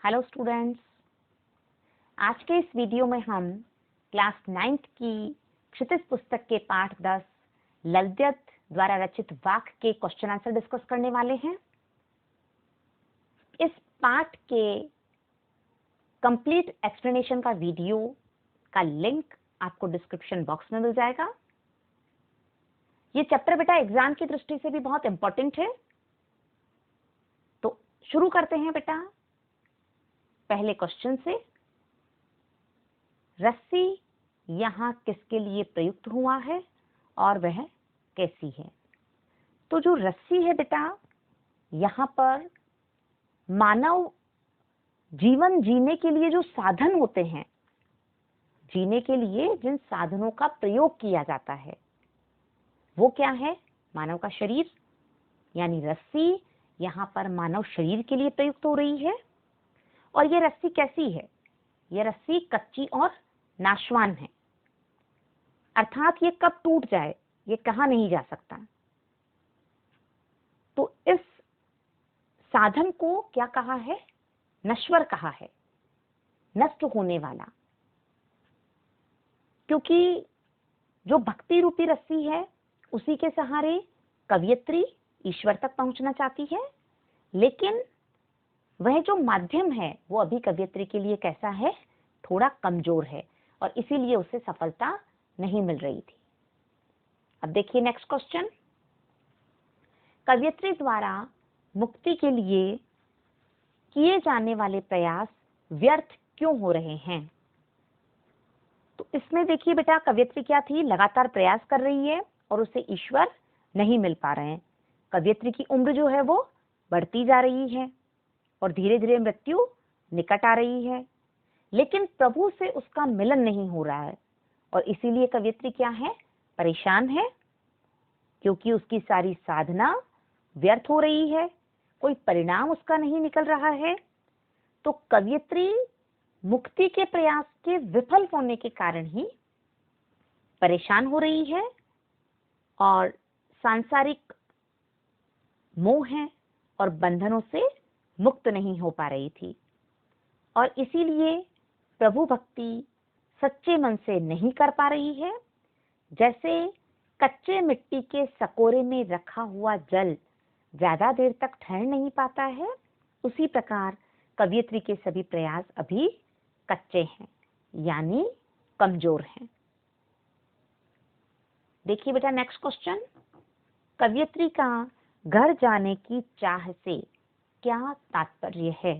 Hello students, आज के इस वीडियो में हम क्लास 9th की क्षितिज पुस्तक के पाठ 10 ललद्यत द्वारा रचित वाक्य के क्वेश्चन आंसर डिस्कस करने वाले हैं। इस पाठ के कंप्लीट एक्सप्लेनेशन का वीडियो का लिंक आपको डिस्क्रिप्शन बॉक्स में मिल जाएगा। ये चैप्टर बेटा एग्जाम की दृष्टि से भी बहुत इंपॉर्टेंट है। तो शुरू करते हैं बेटा पहले क्वेश्चन से। रस्सी यहाँ किसके लिए प्रयुक्त हुआ है और वह कैसी है? तो जो रस्सी है बेटा, यहाँ पर मानव जीवन जीने के लिए जो साधन होते हैं, जीने के लिए जिन साधनों का प्रयोग किया जाता है वो क्या है? मानव का शरीर, यानी रस्सी यहाँ पर मानव शरीर के लिए प्रयुक्त हो रही है। और ये रस्सी कैसी है? ये रस्सी कच्ची और नाशवान है, अर्थात ये कब टूट जाए ये कहा नहीं जा सकता। तो इस साधन को क्या कहा है? नश्वर कहा है, नष्ट होने वाला। क्योंकि जो भक्ति रूपी रस्सी है उसी के सहारे कवयित्री ईश्वर तक पहुंचना चाहती है, लेकिन वह जो माध्यम है वो अभी कवयित्री के लिए कैसा है? थोड़ा कमजोर है और इसीलिए उसे सफलता नहीं मिल रही थी। अब देखिए नेक्स्ट क्वेश्चन। कवयित्री द्वारा मुक्ति के लिए किए जाने वाले प्रयास व्यर्थ क्यों हो रहे हैं? तो इसमें देखिए बेटा, कवयित्री क्या थी? लगातार प्रयास कर रही है और उसे ईश्वर नहीं मिल पा रहे हैं। कवयित्री की उम्र जो है वो बढ़ती जा रही है और धीरे धीरे मृत्यु निकट आ रही है, लेकिन प्रभु से उसका मिलन नहीं हो रहा है और इसीलिए कवयित्री क्या है? परेशान है, क्योंकि उसकी सारी साधना व्यर्थ हो रही है, कोई परिणाम उसका नहीं निकल रहा है। तो कवयित्री मुक्ति के प्रयास के विफल होने के कारण ही परेशान हो रही है और सांसारिक मोह है और बंधनों से मुक्त नहीं हो पा रही थी, और इसीलिए प्रभु भक्ति सच्चे मन से नहीं कर पा रही है। जैसे कच्चे मिट्टी के सकोरे में रखा हुआ जल ज्यादा देर तक ठहर नहीं पाता है, उसी प्रकार कवयित्री के सभी प्रयास अभी कच्चे हैं, यानी कमजोर हैं। देखिए बेटा नेक्स्ट क्वेश्चन। कवयित्री का घर जाने की चाह से क्या तात्पर्य है?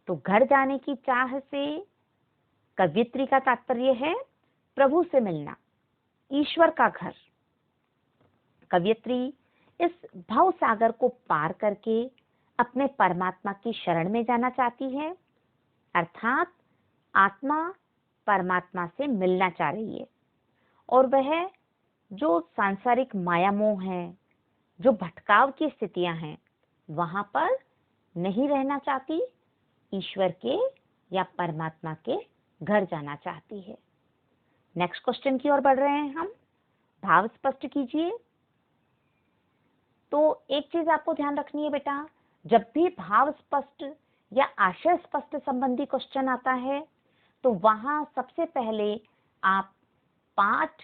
तो घर जाने की चाह से कवयित्री का तात्पर्य है प्रभु से मिलना, ईश्वर का घर। कवयित्री इस भव सागर को पार करके अपने परमात्मा की शरण में जाना चाहती है, अर्थात आत्मा परमात्मा से मिलना चाह रही है और वह जो सांसारिक माया मोह है, जो भटकाव की स्थितियां हैं, वहां पर नहीं रहना चाहती, ईश्वर के या परमात्मा के घर जाना चाहती है। नेक्स्ट क्वेश्चन की ओर बढ़ रहे हैं हम। भाव स्पष्ट कीजिए। तो एक चीज आपको ध्यान रखनी है बेटा, जब भी भाव स्पष्ट या आशय स्पष्ट संबंधी क्वेश्चन आता है तो वहां सबसे पहले आप पाठ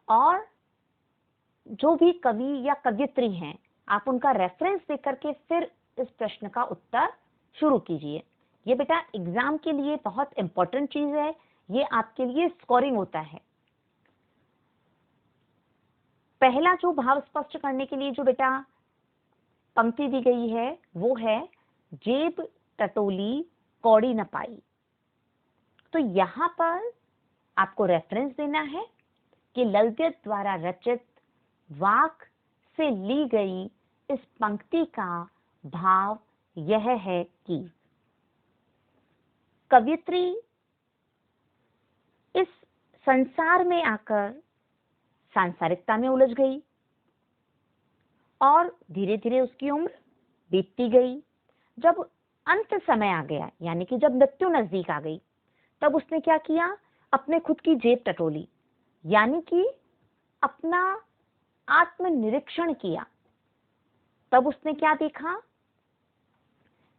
और जो भी कवि या कवयित्री हैं आप उनका रेफरेंस देकर के फिर इस प्रश्न का उत्तर शुरू कीजिए। ये बेटा एग्जाम के लिए बहुत इंपॉर्टेंट चीज है, ये आपके लिए स्कोरिंग होता है। पहला जो भाव स्पष्ट करने के लिए जो बेटा पंक्ति दी गई है वो है जेब टटोली कौड़ी न पाई। तो यहां पर आपको रेफरेंस देना है कि ललद्यत द्वारा रचित वाक्य से ली गई इस पंक्ति का भाव यह है कि कवयित्री इस संसार में आकर सांसारिकता में उलझ गई और धीरे धीरे उसकी उम्र बीतती गई। जब अंत समय आ गया, यानी कि जब मृत्यु नजदीक आ गई, तब उसने क्या किया? अपने खुद की जेब टटोली, यानी कि अपना आत्मनिरीक्षण किया। तब उसने क्या देखा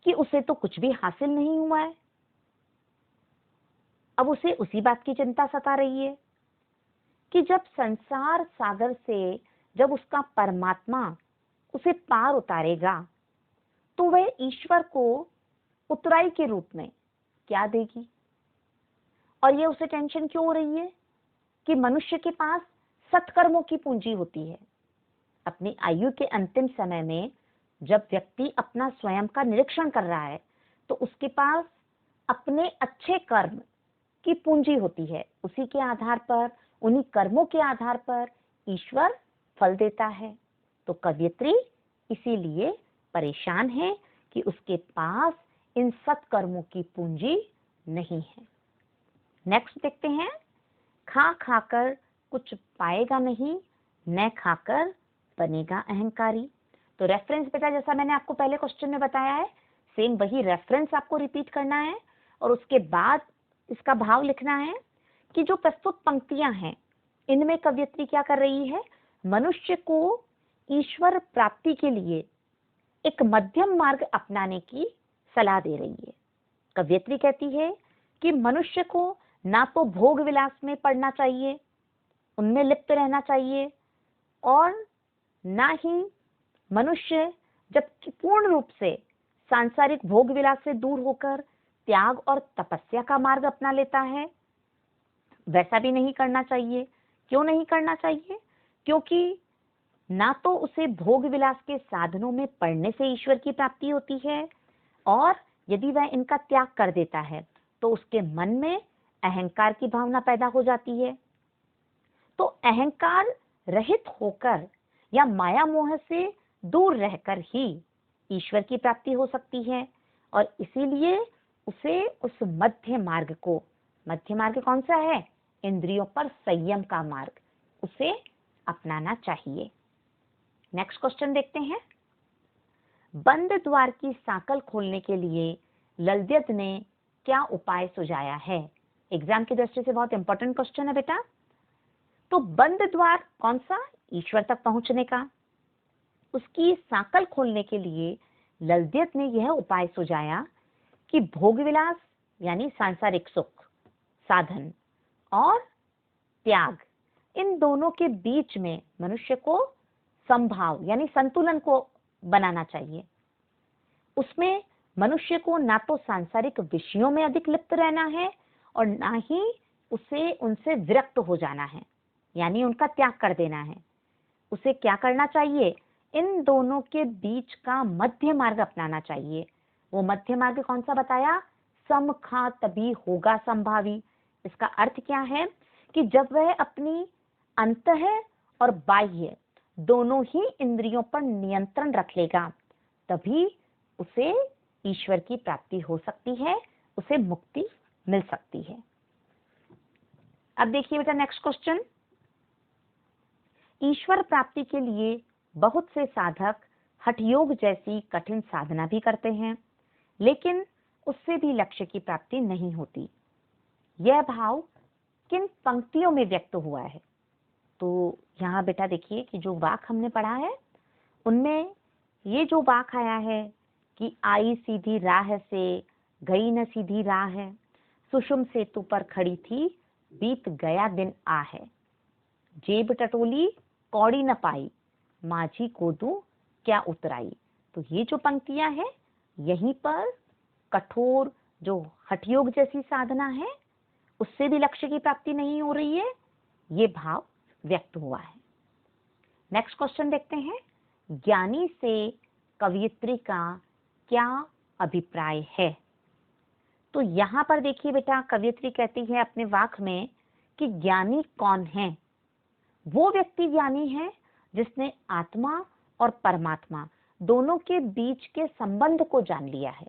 कि उसे तो कुछ भी हासिल नहीं हुआ है। अब उसे उसी बात की चिंता सता रही है कि जब संसार सागर से जब उसका परमात्मा उसे पार उतारेगा तो वह ईश्वर को उतराई के रूप में क्या देगी। और ये उसे टेंशन क्यों हो रही है कि मनुष्य के पास सत्कर्मों की पूंजी होती है। अपनी आयु के अंतिम समय में जब व्यक्ति अपना स्वयं का निरीक्षण कर रहा है तो उसके पास अपने अच्छे कर्म की पूंजी होती है। उसी के आधार पर, उन्हीं कर्मों के आधार पर ईश्वर फल देता है। तो कवयित्री इसीलिए परेशान है कि उसके पास इन सत्कर्मों की पूंजी नहीं है। नेक्स्ट देखते हैं, खा खाकर कुछ पाएगा नहीं, न खाकर बनेगा अहंकारी। तो रेफरेंस बेटा जैसा मैंने आपको पहले क्वेश्चन में बताया है, सेम वही रेफरेंस आपको रिपीट करना है और उसके बाद इसका भाव लिखना है कि जो प्रस्तुत पंक्तियां हैं इनमें कवयित्री क्या कर रही है, मनुष्य को ईश्वर प्राप्ति के लिए एक मध्यम मार्ग अपनाने की सलाह दे रही है। कवयित्री कहती है कि मनुष्य को ना तो भोग विलास में पड़ना चाहिए, उनमें लिप्त रहना चाहिए, और ना ही मनुष्य जब पूर्ण रूप से सांसारिक भोग विलास से दूर होकर त्याग और तपस्या का मार्ग अपना लेता है वैसा भी नहीं करना चाहिए। क्यों नहीं करना चाहिए? क्योंकि ना तो उसे भोग विलास के साधनों में पड़ने से ईश्वर की प्राप्ति होती है, और यदि वह इनका त्याग कर देता है तो उसके मन में अहंकार की भावना पैदा हो जाती है। तो अहंकार रहित होकर या माया मोह से दूर रहकर ही ईश्वर की प्राप्ति हो सकती है, और इसीलिए उसे उस मध्य मार्ग को, मध्य मार्ग कौन सा है? इंद्रियों पर संयम का मार्ग, उसे अपनाना चाहिए। नेक्स्ट क्वेश्चन देखते हैं, बंद द्वार की सांकल खोलने के लिए ललद्यत ने क्या उपाय सुझाया है? एग्जाम की दृष्टि से बहुत इंपॉर्टेंट क्वेश्चन है बेटा। तो बंद द्वार कौन सा? ईश्वर तक पहुंचने का। उसकी सांकल खोलने के लिए ललद्यत ने यह उपाय सुझाया कि भोग विलास यानी सांसारिक सुख, साधन और त्याग, इन दोनों के बीच में मनुष्य को समभाव यानी संतुलन को बनाना चाहिए। उसमें मनुष्य को ना तो सांसारिक विषयों में अधिक लिप्त रहना है और ना ही उसे उनसे विरक्त हो जाना है, यानी उनका त्याग कर देना है। उसे क्या करना चाहिए? इन दोनों के बीच का मध्य मार्ग अपनाना चाहिए। वो मध्य मार्ग कौन सा बताया? सम खा तभी होगा संभावी। इसका अर्थ क्या है कि जब वह अपनी अंतः और बाह्य दोनों ही इंद्रियों पर नियंत्रण रख लेगा तभी उसे ईश्वर की प्राप्ति हो सकती है, उसे मुक्ति मिल सकती है। अब देखिए बेटा नेक्स्ट क्वेश्चन, ईश्वर प्राप्ति के लिए बहुत से साधक हठयोग जैसी कठिन साधना भी करते हैं, लेकिन उससे भी लक्ष्य की प्राप्ति नहीं होती। यह भाव किन पंक्तियों में व्यक्त हुआ है? तो यहाँ बेटा देखिए कि जो वाक हमने पढ़ा है उनमें ये जो वाक आया है कि आई सीधी राह से गई न सीधी राह है, सुषुम सेतु पर खड़ी थी बीत गया दिन आ है, जेब टटोली कौड़ी न पाई, माझी को दूं क्या उतराई। तो ये जो पंक्तियां हैं यहीं पर कठोर जो हठयोग जैसी साधना है उससे भी लक्ष्य की प्राप्ति नहीं हो रही है, ये भाव व्यक्त हुआ है। नेक्स्ट क्वेश्चन देखते हैं, ज्ञानी से कवयित्री का क्या अभिप्राय है? तो यहां पर देखिए बेटा कवयित्री कहती है अपने वाक में कि ज्ञानी कौन है? वो व्यक्ति ज्ञानी है जिसने आत्मा और परमात्मा दोनों के बीच के संबंध को जान लिया है।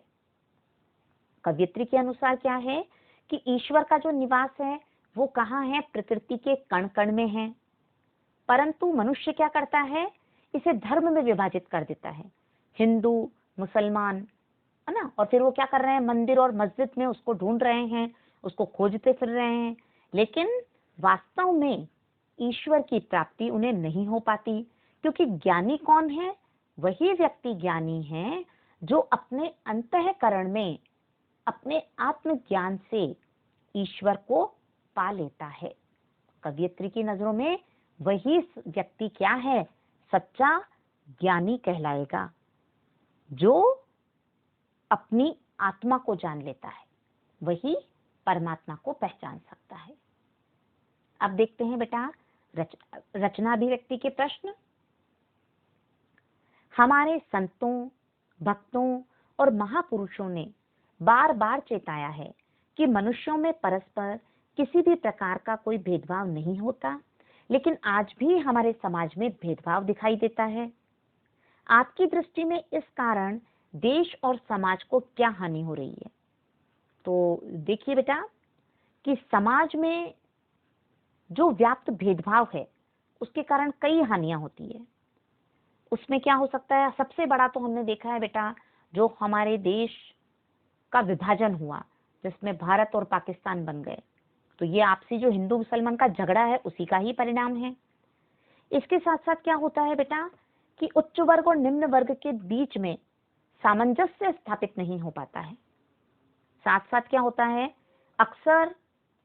कवयित्री के अनुसार क्या है कि ईश्वर का जो निवास है वो कहाँ है? प्रकृति के कण कण में है, परंतु मनुष्य क्या करता है? इसे धर्म में विभाजित कर देता है, हिंदू मुसलमान, है ना, और फिर वो क्या कर रहे हैं? मंदिर और मस्जिद में उसको ढूंढ रहे हैं, उसको खोजते फिर रहे हैं, लेकिन वास्तव में ईश्वर की प्राप्ति उन्हें नहीं हो पाती। क्योंकि ज्ञानी कौन है? वही व्यक्ति ज्ञानी है जो अपने अंतःकरण में अपने आत्मज्ञान से ईश्वर को पा लेता है। कवयित्री की नजरों में वही व्यक्ति क्या है? सच्चा ज्ञानी कहलाएगा, जो अपनी आत्मा को जान लेता है, वही परमात्मा को पहचान सकता है। अब देखते हैं बेटा रचना अभिव्यक्ति के प्रश्न। हमारे संतों, भक्तों और महापुरुषों ने बार बार चेताया है कि मनुष्यों में परस्पर किसी भी प्रकार का कोई भेदभाव नहीं होता, लेकिन आज भी हमारे समाज में भेदभाव दिखाई देता है। आपकी दृष्टि में इस कारण देश और समाज को क्या हानि हो रही है? तो देखिए बेटा कि समाज में जो व्याप्त भेदभाव है उसके कारण कई हानियां होती है। उसमें क्या हो सकता है? सबसे बड़ा तो हमने देखा है बेटा, जो हमारे देश का विभाजन हुआ, जिसमें भारत और पाकिस्तान बन गए, तो ये आपसी जो हिंदू मुसलमान का झगड़ा है उसी का ही परिणाम है। इसके साथ साथ क्या होता है बेटा कि उच्च वर्ग और निम्न वर्ग के बीच में सामंजस्य स्थापित नहीं हो पाता है। साथ साथ क्या होता है, अक्सर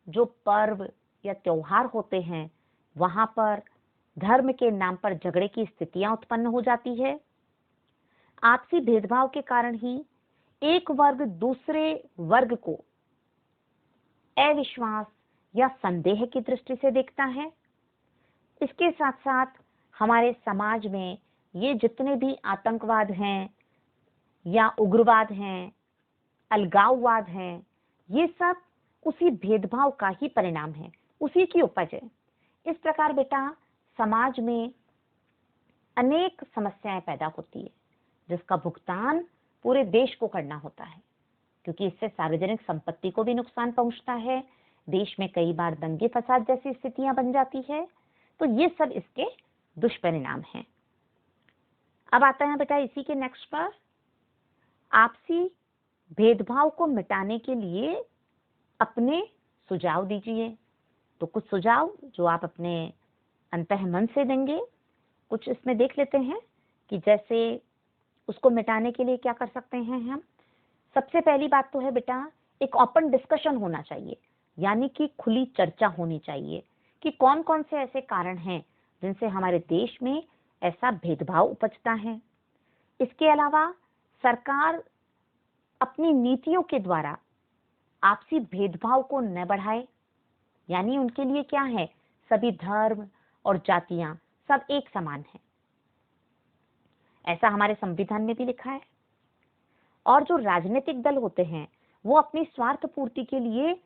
जो पर्व या त्योहार होते हैं वहां पर धर्म के नाम पर झगड़े की स्थितियां उत्पन्न हो जाती है। आपसी भेदभाव के कारण ही एक वर्ग दूसरे वर्ग को अविश्वास या संदेह की दृष्टि से देखता है। इसके साथ साथ हमारे समाज में ये जितने भी आतंकवाद हैं या उग्रवाद हैं, अलगाववाद हैं, ये सब उसी भेदभाव का ही परिणाम है, उसी की उपज है। इस प्रकार बेटा समाज में अनेक समस्याएं पैदा होती है, जिसका भुगतान पूरे देश को करना होता है, क्योंकि इससे सार्वजनिक संपत्ति को भी नुकसान पहुंचता है। देश में कई बार दंगे फसाद जैसी स्थितियां बन जाती है। तो ये सब इसके दुष्परिणाम हैं। अब आता है बेटा इसी के नेक्स्ट पर, आपसी भेदभाव को मिटाने के लिए अपने सुझाव दीजिए। तो कुछ सुझाव जो आप अपने अंतः मन से देंगे, कुछ इसमें देख लेते हैं कि जैसे उसको मिटाने के लिए क्या कर सकते हैं हम। सबसे पहली बात तो है बेटा, एक ओपन डिस्कशन होना चाहिए, यानी कि खुली चर्चा होनी चाहिए कि कौन कौन से ऐसे कारण हैं जिनसे हमारे देश में ऐसा भेदभाव उपजता है। इसके अलावा सरकार अपनी नीतियों के द्वारा आपसी भेदभाव को न बढ़ाए, यानी उनके लिए क्या है, सभी धर्म और जातियां सब एक समान हैं, ऐसा हमारे संविधान में भी लिखा है। और जो राजनीतिक दल होते हैं वो अपनी स्वार्थ पूर्ति के लिए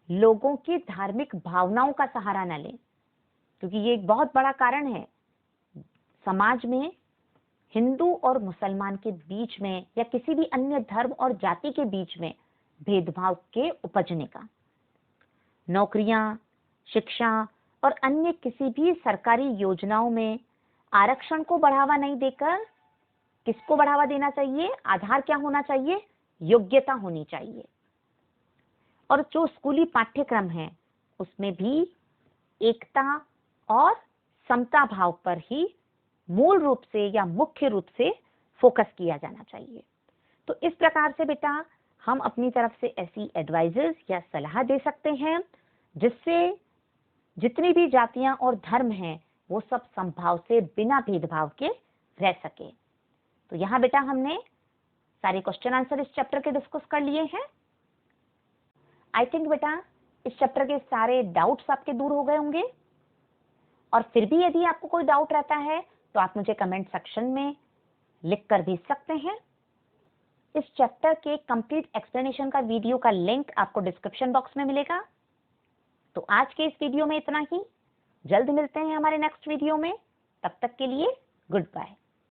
लोगों की धार्मिक भावनाओं का सहारा न लें, क्योंकि ये एक बहुत बड़ा कारण है समाज में हिंदू और मुसलमान के बीच में या किसी भी अन्य धर्म और जाति के बीच में भेदभाव के उपजने का। नौकरियां, शिक्षा और अन्य किसी भी सरकारी योजनाओं में आरक्षण को बढ़ावा नहीं देकर किसको बढ़ावा देना चाहिए? आधार क्या होना चाहिए? योग्यता होनी चाहिए। और जो स्कूली पाठ्यक्रम है उसमें भी एकता और समता भाव पर ही मूल रूप से या मुख्य रूप से फोकस किया जाना चाहिए। तो इस प्रकार से बेटा हम अपनी तरफ से ऐसी एडवाइजेस या सलाह दे सकते हैं जिससे जितनी भी जातियां और धर्म हैं वो सब समभाव से बिना भेदभाव के रह सके। तो यहाँ बेटा हमने सारे क्वेश्चन आंसर इस चैप्टर के डिस्कस कर लिए हैं। आई थिंक बेटा इस चैप्टर के सारे डाउट्स आपके दूर हो गए होंगे। और फिर भी यदि आपको कोई डाउट रहता है तो आप मुझे कमेंट सेक्शन में लिख कर भेज सकते हैं। इस चैप्टर के कंप्लीट एक्सप्लेनेशन का वीडियो का लिंक आपको डिस्क्रिप्शन बॉक्स में मिलेगा। तो आज के इस वीडियो में इतना ही। जल्द मिलते हैं हमारे नेक्स्ट वीडियो में। तब तक के लिए गुड बाय।